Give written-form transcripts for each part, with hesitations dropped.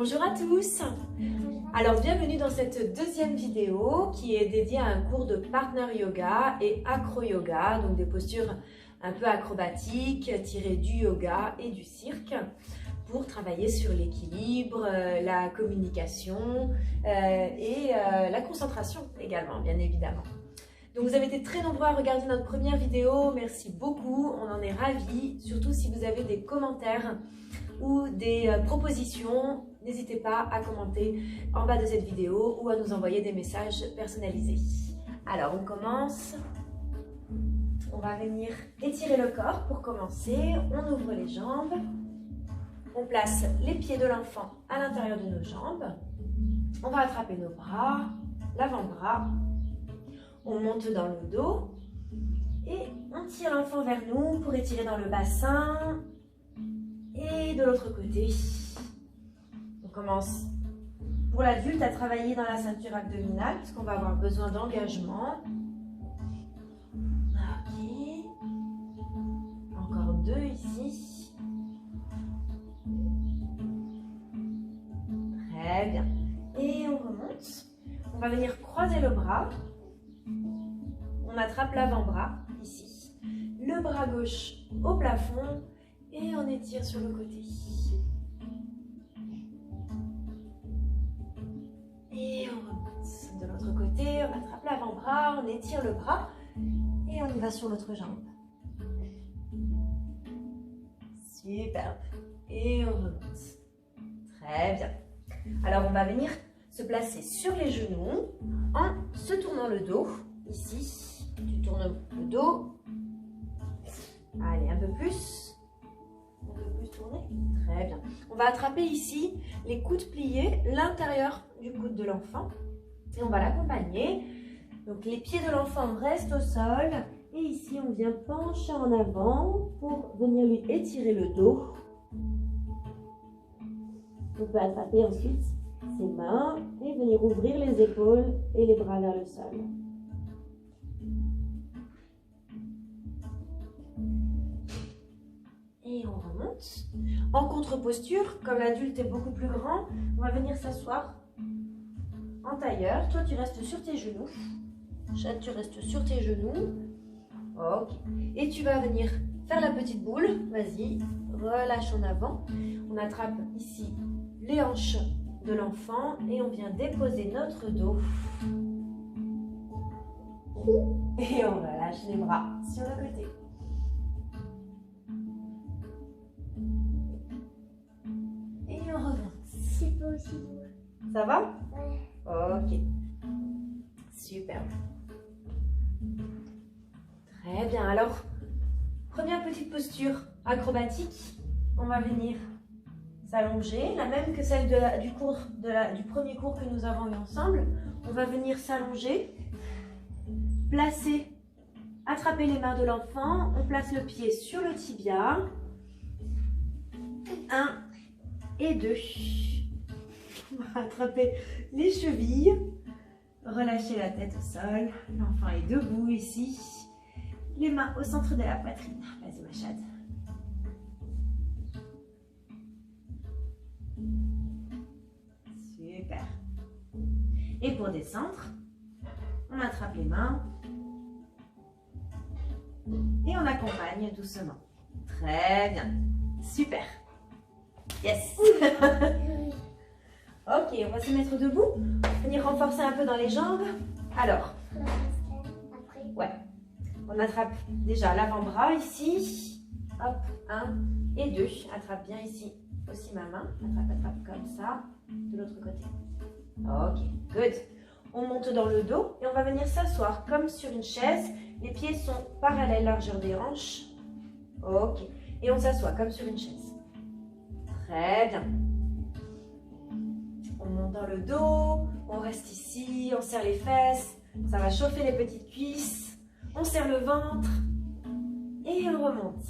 Bonjour à tous. Alors bienvenue dans cette deuxième vidéo qui est dédiée à un cours de partner yoga et acro yoga, donc des postures un peu acrobatiques tirées du yoga et du cirque pour travailler sur l'équilibre, la communication et la concentration également, bien évidemment. Donc vous avez été très nombreux à regarder notre première vidéo, merci beaucoup, on en est ravis, surtout si vous avez des commentaires ou des propositions, n'hésitez pas à commenter en bas de cette vidéo ou à nous envoyer des messages personnalisés. Alors on commence, on va venir étirer le corps pour commencer, on ouvre les jambes, on place les pieds de l'enfant à l'intérieur de nos jambes, on va attraper nos bras, l'avant-bras, on monte dans le dos et on tire l'enfant vers nous pour étirer dans le bassin et de l'autre côté. On commence pour l'adulte à travailler dans la ceinture abdominale parce qu'on va avoir besoin d'engagement. Ok. Encore deux ici. Très bien. Et on remonte. On va venir croiser le bras. On attrape l'avant-bras ici. Le bras gauche au plafond et on étire sur le côté. Et on remonte. De l'autre côté, on attrape l'avant-bras, on étire le bras et on y va sur l'autre jambe. Super. Et on remonte. Très bien. Alors on va venir se placer sur les genoux en se tournant le dos. Ici, tu tournes le dos. Allez, un peu plus. Un peu plus tourner. Très bien. On va attraper ici les coudes pliés, l'intérieur du coude de l'enfant. Et on va l'accompagner. Donc les pieds de l'enfant restent au sol. Et ici, on vient pencher en avant pour venir lui étirer le dos. On peut attraper ensuite ses mains et venir ouvrir les épaules et les bras vers le sol. Et on remonte. En contre-posture, comme l'adulte est beaucoup plus grand, on va venir s'asseoir en tailleur. Toi, tu restes sur tes genoux. Chad, tu restes sur tes genoux. Ok. Et tu vas venir faire la petite boule. Vas-y, relâche en avant. On attrape ici les hanches de l'enfant et on vient déposer notre dos. Et on relâche les bras sur le côté. Et on remonte. C'est possible. Ça va? Ouais. Ok. Super. Très bien. Alors, première petite posture acrobatique. On va venir s'allonger, la même que celle du premier cours que nous avons eu ensemble. On va venir s'allonger, placer, attraper les mains de l'enfant. On place le pied sur le tibia. 1 et 2. On va attraper les chevilles, relâcher la tête au sol. L'enfant est debout ici. Les mains au centre de la poitrine. Vas-y, ma chatte. Super. Et pour descendre, on attrape les mains et on accompagne doucement. Très bien. Super. Yes. Ok, on va se mettre debout. Venir renforcer un peu dans les jambes. Alors, ouais. On attrape déjà l'avant-bras ici. Hop, 1 et 2. Attrape bien ici aussi ma main. Attrape comme ça. De l'autre côté. Ok, good. On monte dans le dos et on va venir s'asseoir comme sur une chaise. Les pieds sont parallèles, largeur des hanches. Ok. Et on s'assoit comme sur une chaise. Très bien. On monte dans le dos. On reste ici. On serre les fesses. Ça va chauffer les petites cuisses. On serre le ventre. Et on remonte.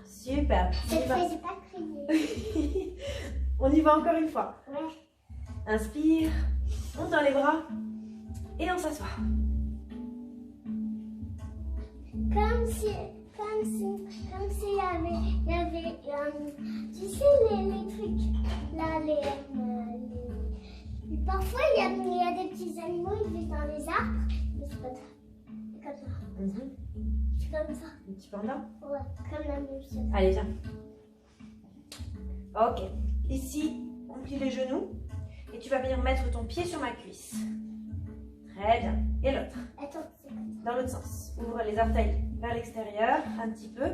Super. Cette fois, j'ai pas crié. On y va encore une fois. Ouais. Inspire. On tend les bras. Et on s'assoit. Comme si il y avait tu sais, les trucs, là, Parfois, il y a des petits animaux, ils vivent dans les arbres. Mais c'est pas ça. C'est comme ça. C'est comme ça. Un petit panda. Ouais, comme la même chose. Allez, viens. Ok. Ici, on plie les genoux. Et tu vas venir mettre ton pied sur ma cuisse. Très bien. Et l'autre. Attends, c'est comme ça. Dans l'autre sens. Ouvre les orteils vers l'extérieur, un petit peu.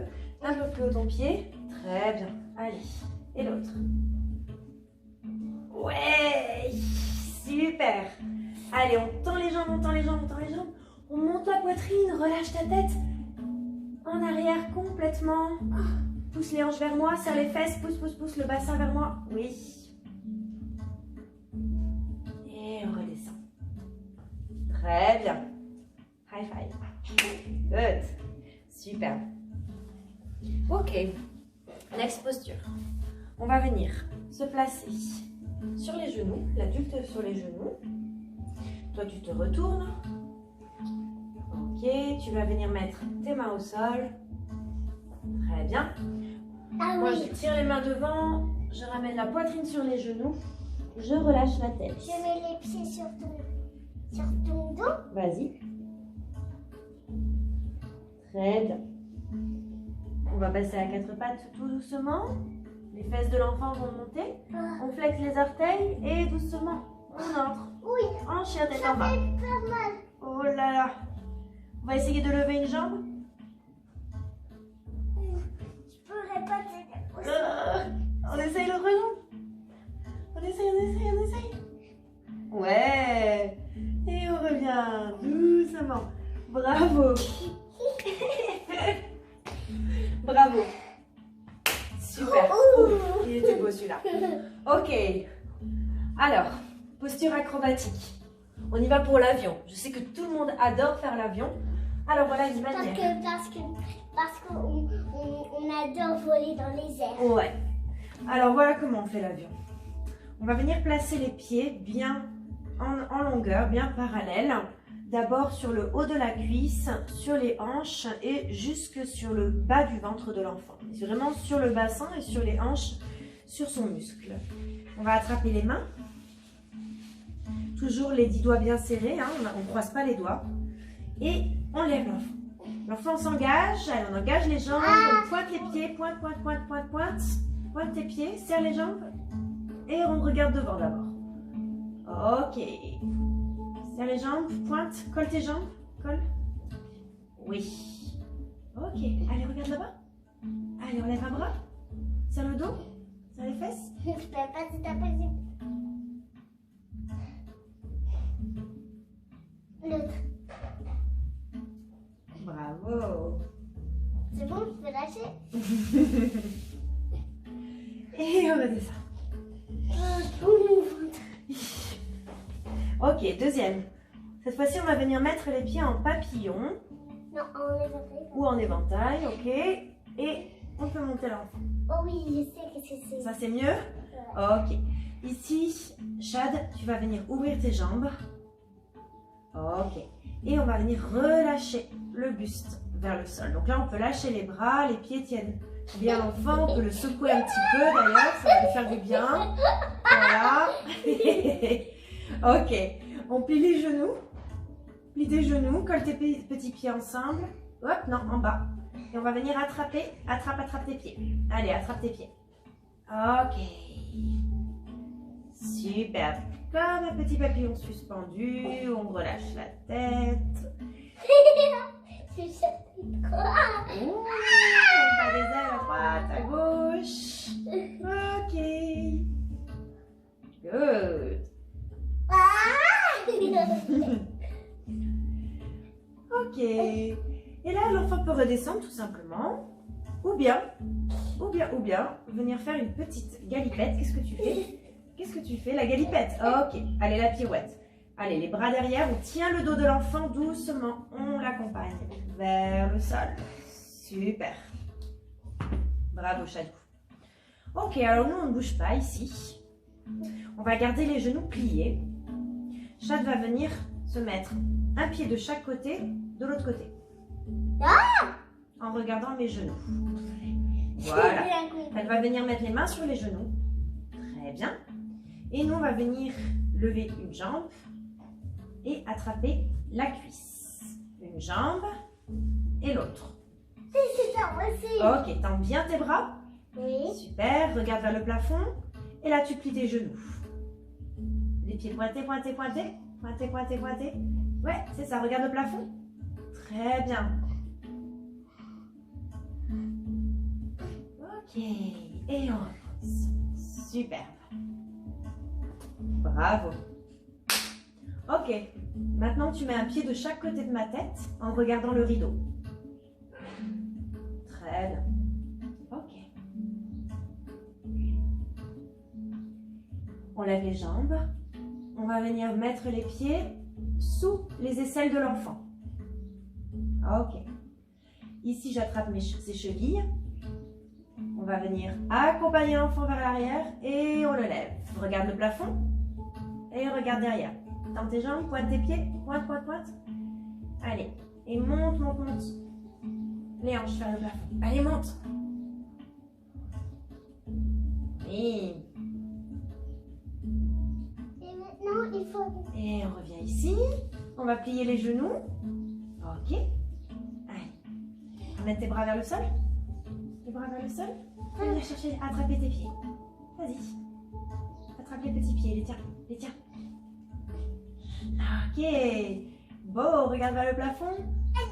Un peu plus haut ton pied. Très bien. Allez. Et l'autre. Ouais. Super. Allez, on tend les jambes, on tend les jambes, on tend les jambes. On monte la poitrine, relâche ta tête. En arrière complètement. Pousse les hanches vers moi, serre les fesses, pousse, pousse, pousse le bassin vers moi. Oui. Et on redescend. Très bien. High five. Good. Super. Ok. Next posture. On va venir se placer sur les genoux, l'adulte sur les genoux. Toi, tu te retournes. Ok, tu vas venir mettre tes mains au sol. Très bien. Ah Moi, oui. je tire les mains devant, je ramène la poitrine sur les genoux, je relâche la tête. Je mets les pieds sur ton dos. Vas-y. Très bien. On va passer à quatre pattes tout doucement. Les fesses de l'enfant vont monter. On flexe les orteils et doucement, on entre. Oui, En chien tête en ça bas. fait pas mal. Oh là là. On va essayer de lever une jambe. Je pourrais pas t'aider. On essaye l'autre jambe. On essaye. Ouais. Et on revient doucement. Bravo. Bravo. Super. Il était beau celui-là. Ok. Alors, posture acrobatique. On y va pour l'avion. Je sais que tout le monde adore faire l'avion. Alors voilà une manière. Parce qu'on adore voler dans les airs. Ouais. Alors voilà comment on fait l'avion. On va venir placer les pieds bien en longueur, bien parallèles. D'abord sur le haut de la cuisse, sur les hanches et jusque sur le bas du ventre de l'enfant. C'est vraiment sur le bassin et sur les hanches, sur son muscle. On va attraper les mains. Toujours les 10 doigts bien serrés, hein, on ne croise pas les doigts. Et on lève l'enfant. L'enfant s'engage, allez, on engage les jambes, on pointe les pieds, pointe. Pointe tes pieds, serre les jambes et on regarde devant d'abord. Ok. Serre les jambes, pointe, colle tes jambes, colle. Oui. Ok, allez, regarde là-bas. Allez, on lève un bras. Serre le dos, serre les fesses. Je peux pas te taper. L'autre. Bravo. C'est bon, je peux lâcher. Et on redescend. Ok, deuxième. Cette fois-ci, on va venir mettre les pieds en papillon Non, en éventail. ou en éventail, ok. Et on peut monter l'enfant. Oh oui, je sais qu'est-ce que c'est. Ça, c'est mieux? Ok. Ici, Chad, tu vas venir ouvrir tes jambes. Ok. Et on va venir relâcher le buste vers le sol. Donc là, on peut lâcher les bras, les pieds tiennent bien l'enfant. On peut le secouer un petit peu d'ailleurs, ça va lui faire du bien. Voilà. Ok. On plie les genoux. Plie tes genoux, colle tes petits pieds ensemble. Hop, non, en bas. Et on va venir attraper. Attrape tes pieds. Allez, attrape tes pieds. Ok. Super. Comme un petit papillon suspendu, on relâche la tête. C'est ça. Ouh, on va des ailes à droite, à gauche. Ok. Good. Ok. Et là, l'enfant peut redescendre tout simplement. Ou bien, venir faire une petite galipette. Qu'est-ce que tu fais? La galipette. Ok. Allez, la pirouette. Allez, les bras derrière. On tient le dos de l'enfant doucement. On l'accompagne vers le sol. Super. Bravo, Chadou. Ok, alors nous, on ne bouge pas ici. On va garder les genoux pliés. Chad va venir se mettre un pied de chaque côté, de l'autre côté. En regardant mes genoux. Voilà. Elle va venir mettre les mains sur les genoux. Très bien. Et nous, on va venir lever une jambe et attraper la cuisse. Une jambe et l'autre. C'est ça aussi. Ok, tends bien tes bras. Oui. Super, regarde vers le plafond. Et là, tu plies tes genoux. Les pieds pointés, pointés, pointés. Pointés, pointés, pointés. Ouais, c'est ça, regarde le plafond. Très bien. Ok, et on repose. Superbe. Bravo. Ok, maintenant tu mets un pied de chaque côté de ma tête en regardant le rideau. Très bien. Ok. On lève les jambes. On va venir mettre les pieds sous les aisselles de l'enfant. Ok. Ici, j'attrape ses chevilles. On va venir accompagner l'enfant vers l'arrière et on le lève. Regarde le plafond et regarde derrière. Tends tes jambes, pointe tes pieds, pointe, pointe, pointe. Allez, et monte, monte, monte. Les hanches vers le plafond. Allez, monte. Et maintenant, il faut... Et on revient ici. On va plier les genoux. Ok. Allez. Mettre tes bras vers le sol. Les bras vers le sol. Viens chercher, attraper tes pieds. Vas-y. Attrape les petits pieds, les tiens. Les tiens. Ok. Bon, regarde vers le plafond.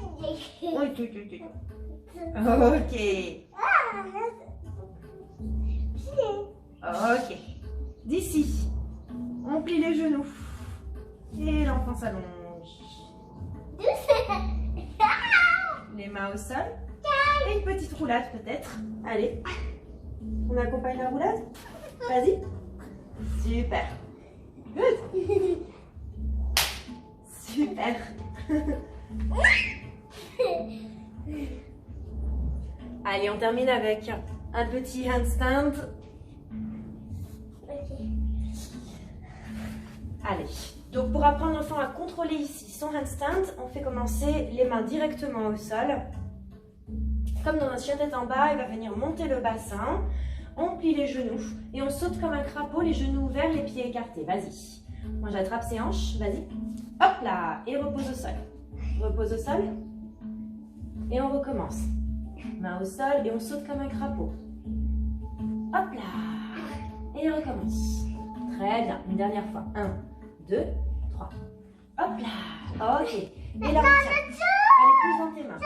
Ok. Ok. D'ici, on plie les genoux. Et l'enfant s'allonge. Les mains au sol. Et une petite roulade peut-être. Allez. On accompagne la roulade. Vas-y. Super. Good. Super. Allez, on termine avec un petit handstand. Allez, donc pour apprendre l'enfant à contrôler ici son handstand, on fait commencer les mains directement au sol. Comme dans un chien tête en bas, il va venir monter le bassin. On plie les genoux et on saute comme un crapaud, les genoux ouverts, les pieds écartés. Vas-y. Moi, j'attrape ses hanches. Vas-y. Hop là. Et repose au sol. Repose au sol. Et on recommence. Main au sol et on saute comme un crapaud. Hop là. Et on recommence. Très bien. Une dernière fois. 1, 2, 3. Hop là. Ok. Et là, on tient. Allez, pousse dans tes mains.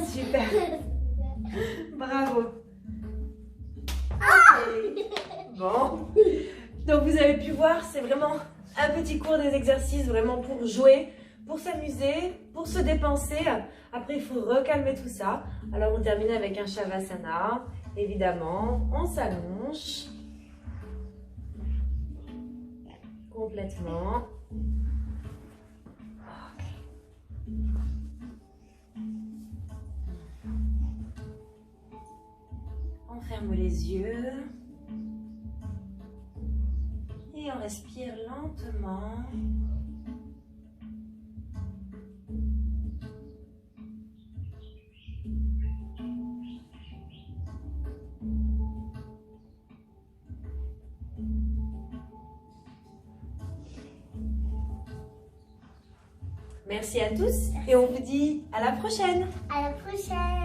Super. Bravo. Okay. Bon. Donc vous avez pu voir, c'est vraiment un petit cours des exercices vraiment pour jouer, pour s'amuser, pour se dépenser. Après, il faut recalmer tout ça. Alors, on termine avec un Shavasana. Évidemment, on s'allonge complètement. On ferme les yeux et on respire lentement. Merci à tous et on vous dit à la prochaine. À la prochaine.